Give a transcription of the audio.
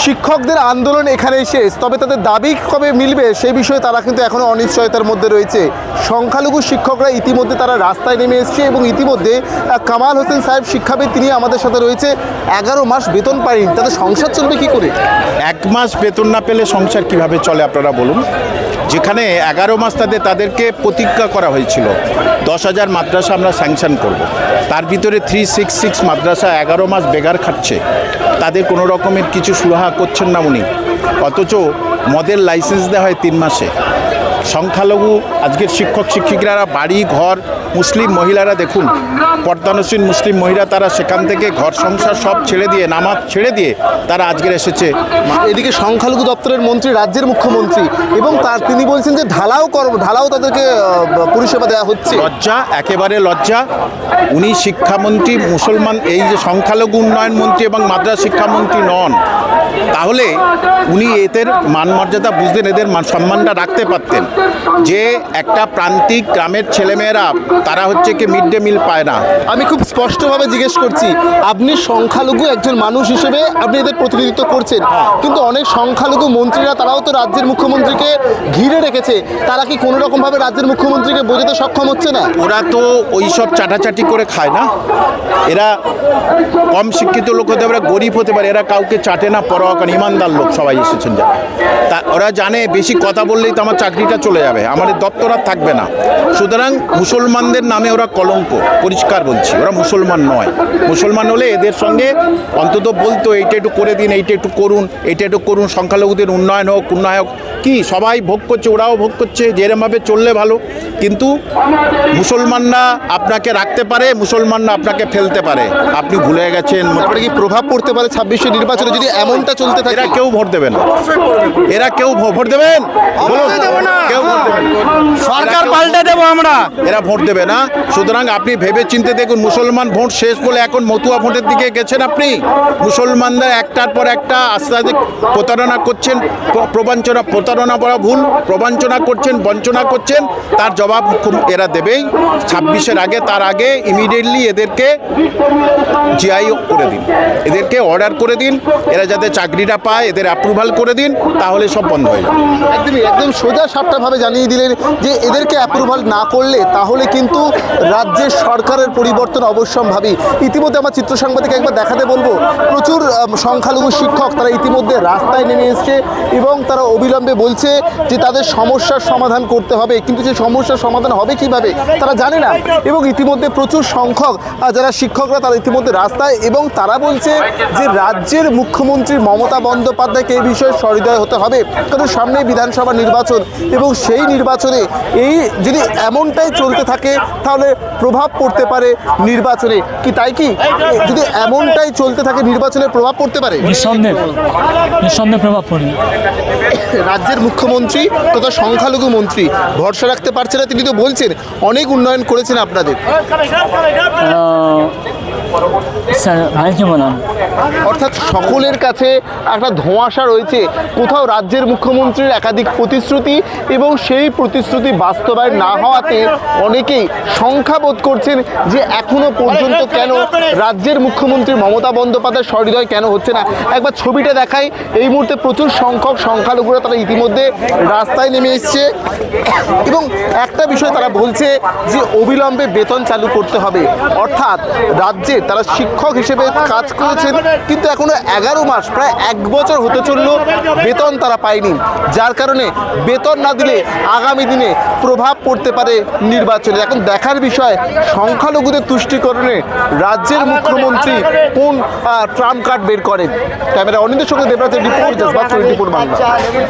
শিক্ষকদের আন্দোলন এখানেই শেষ, তবে তাদের দাবি কবে মিলবে সেই বিষয়ে তারা কিন্তু এখনও অনিশ্চয়তার মধ্যে রয়েছে। সংখ্যালঘু শিক্ষকরা ইতিমধ্যে তারা রাস্তায় নেমে এসছে এবং ইতিমধ্যে কামাল হোসেন সাহেব শিক্ষাবিদ তিনি আমাদের সাথে রয়েছে। 11 মাস বেতন পায়নি, তাদের সংসার চলবে কি করে? 1 মাস বেতন না পেলে সংসার কিভাবে চলে আপনারা বলুন। যেখানে 11 মাস তাদেরকে প্রতিজ্ঞা করা হয়েছিল 10,000 মাদ্রাসা আমরা স্যাংশন করব। তার ভিতরে 366 মাদ্রাসা 11 মাস বেকার খাচ্ছে, তাদের কোনো রকমের কিছু সুরাহা করছেন না উনি। অথচ মদের লাইসেন্স দেওয়া হয় 3 মাসে। সংখ্যালঘু আজকের শিক্ষক শিক্ষিকারা বাড়ি ঘর, মুসলিম মহিলারা দেখুন পর্দানসীন মুসলিম মহিলা, তারা সেখান থেকে ঘর সংসার সব ছেড়ে দিয়ে নামাজ ছেড়ে দিয়ে তারা আজকের এসেছে। এদিকে সংখ্যালঘু দপ্তরের মন্ত্রী, রাজ্যের মুখ্যমন্ত্রী, এবং তিনি বলছেন যে ঢালাও তাদেরকে পরিষেবা দেওয়া হচ্ছে। লজ্জা, একেবারে লজ্জা। উনি শিক্ষামন্ত্রী, মুসলমান এই যে সংখ্যালঘু উন্নয়ন মন্ত্রী এবং মাদ্রাসা শিক্ষামন্ত্রী নন, তাহলে উনি এদের মান মর্যাদা বুঝতেন, এদের সম্মানটা রাখতে পারতেন। যে একটা প্রান্তিক গ্রামের ছেলেমেয়েরা তারা হচ্ছে কি মিড ডে মিল পায় না। আমি খুব স্পষ্টভাবে জিজ্ঞেস করছি, আপনি সংখ্যালঘু একজন মানুষ হিসেবে আপনি এদের প্রতিনিধিত্ব করছেন, কিন্তু অনেক সংখ্যালঘু মন্ত্রীরা তারাও তো রাজ্যের মুখ্যমন্ত্রীকে ঘিরে রেখেছে, তারা কি কোনো রকমভাবে রাজ্যের মুখ্যমন্ত্রীকে বোঝাতে সক্ষম হচ্ছে না? ওরা তো ওই সব চাটাচাটি করে খায় না। এরা কম শিক্ষিত লোক হতে পারে, গরিব হতে পারে, এরা কাউকে চাটে না, পরোয়া করে। ইমানদার লোক সবাই এসেছেন যারা, তা ওরা জানে বেশি কথা বললেই তো আমার চাকরিটা চলে যাবে, আমাদের দপ্তর আর থাকবে না। সুতরাং মুসলমানদের নামে ওরা কলঙ্ক, পরিষ্কার বলছি, ওরা মুসলমান নয়। মুসলমান হলে এদের সঙ্গে অন্তত বলতো এইটা একটু করে দিন, এইটা একটু করুন, এইটা একটু করুন, সংখ্যালঘুদের উন্নয়ন হোক, উন্নয়ন কি সবাই ভোগ করছে, ওরাও ভোগ করছে, যেরমভাবে চললে ভালো। কিন্তু মুসলমানরা আপনাকে রাখতে পারে, মুসলমানরা আপনাকে ফেলতে পারে, আপনি ভুলে গেছেন। তারপরে কি প্রভাব পড়তে পারে 26 নির্বাচনে যদি এমনটা চলতে থাকে? এরা কেউ ভোট দেবে না, এরা কেউ ভোট দেবেন? বলুন, কেউ ভোট দেবে না। সরকার পাল্টে দেবো আমরা, এরা ভোট দেবে না। সুতরাং আপনি ভেবে চিনতে দেখুন, মুসলমান ভোট শেষ বলে এখন মতুয়া ভোটের দিকে গেছেন আপনি। মুসলমানদের একটার পর একটা আস্তে আস্তে প্রতারণা করছেন, প্রতারণা করা ভুল, প্রবঞ্চনা করছেন, বঞ্চনা করছেন, তার জবাব এরা দেবেই 26-এর আগে। তার আগে ইমিডিয়েটলি এদেরকে জিআই করে দিন, এদেরকে অর্ডার করে দিন, এরা যাতে চাকরিটা পায়, এদের অ্যাপ্রুভাল করে দিন, তাহলে সব বন্ধ হয়ে যাবে। একদম সোজা সাপটাভাবে জানিয়ে দিলেন যে এদেরকে অ্যাপ্রুভাল না করলে তাহলে কিন্তু রাজ্যের সরকারের পরিবর্তন অবশ্যম্ভাবী। ইতিমধ্যে আমার চিত্র সাংবাদিক একবার দেখাতে বলবো, প্রচুর সংখ্যালঘু শিক্ষক তারা ইতিমধ্যে রাস্তায় নেমে এসছে এবং তারা অবিলম্বে বলছে যে তাদের সমস্যার সমাধান করতে হবে, কিন্তু সেই সমস্যার সমাধান হবে কিভাবে তারা জানে না। এবং ইতিমধ্যে প্রচুর সংখ্যক যারা শিক্ষকরা তারা ইতিমধ্যে রাস্তায়, এবং তারা বলছে যে রাজ্যের মুখ্যমন্ত্রী মমতা বন্দ্যোপাধ্যায়কে এই বিষয়ে সহৃদয় হতে হবে, কারণ সামনে বিধানসভা নির্বাচন এবং সেই নির্বাচনে এই যদি এমনটাই চলতে থাকে তাহলে প্রভাব পড়তে পারে নির্বাচনে। কি তাই কি? যদি এমনটাই চলতে থাকে নির্বাচনে প্রভাব পড়তে পারে? নিঃসন্দেহে প্রভাব পড়ে। রাজ্যের মুখ্যমন্ত্রী তথা সংখ্যালঘু মন্ত্রী ভরসা রাখতে পারছে না, তিনি তো বলছেন অনেক উন্নয়ন করেছেন আপনাদের। অর্থাৎ সকলের কাছে একটা ধোঁয়াশা রয়েছে, কোথাও রাজ্যের মুখ্যমন্ত্রীর একাধিক প্রতিশ্রুতি এবং সেই প্রতিশ্রুতি বাস্তবায়ন না হওয়াতে অনেকেই সংখ্যাবোধ করছেন যে এখনো পর্যন্ত কেন রাজ্যের মুখ্যমন্ত্রী মমতা বন্দ্যোপাধ্যায় সহৃদয় কেন হচ্ছে না। একবার ছবিটা দেখাই, এই মুহূর্তে প্রচুর সংখ্যক সংখ্যালঘুরা তারা ইতিমধ্যে রাস্তায় নেমে এসছে এবং একটা বিষয় তারা বলছে যে অবিলম্বে বেতন চালু করতে হবে। অর্থাৎ রাজ্যে তারা শিক্ষক হিসেবে কাজ করেছেন, কিন্তু এখনো 11 মাস প্রায় 1 বছর হতে চলল বেতন তারা পায়নি, যার কারণে বেতন না দিলে আগামী দিনে প্রভাব পড়তে পারে নির্বাচনে। এখন দেখার বিষয় সংখ্যালঘুদের তুষ্টিকরণে রাজ্যের মুখ্যমন্ত্রী কোন ট্রাম্প কার্ড বের করেন। ক্যামেরা অনিন্দের সঙ্গে দেবরাজের রিপোর্ট, জজবাত 24 বাংলা।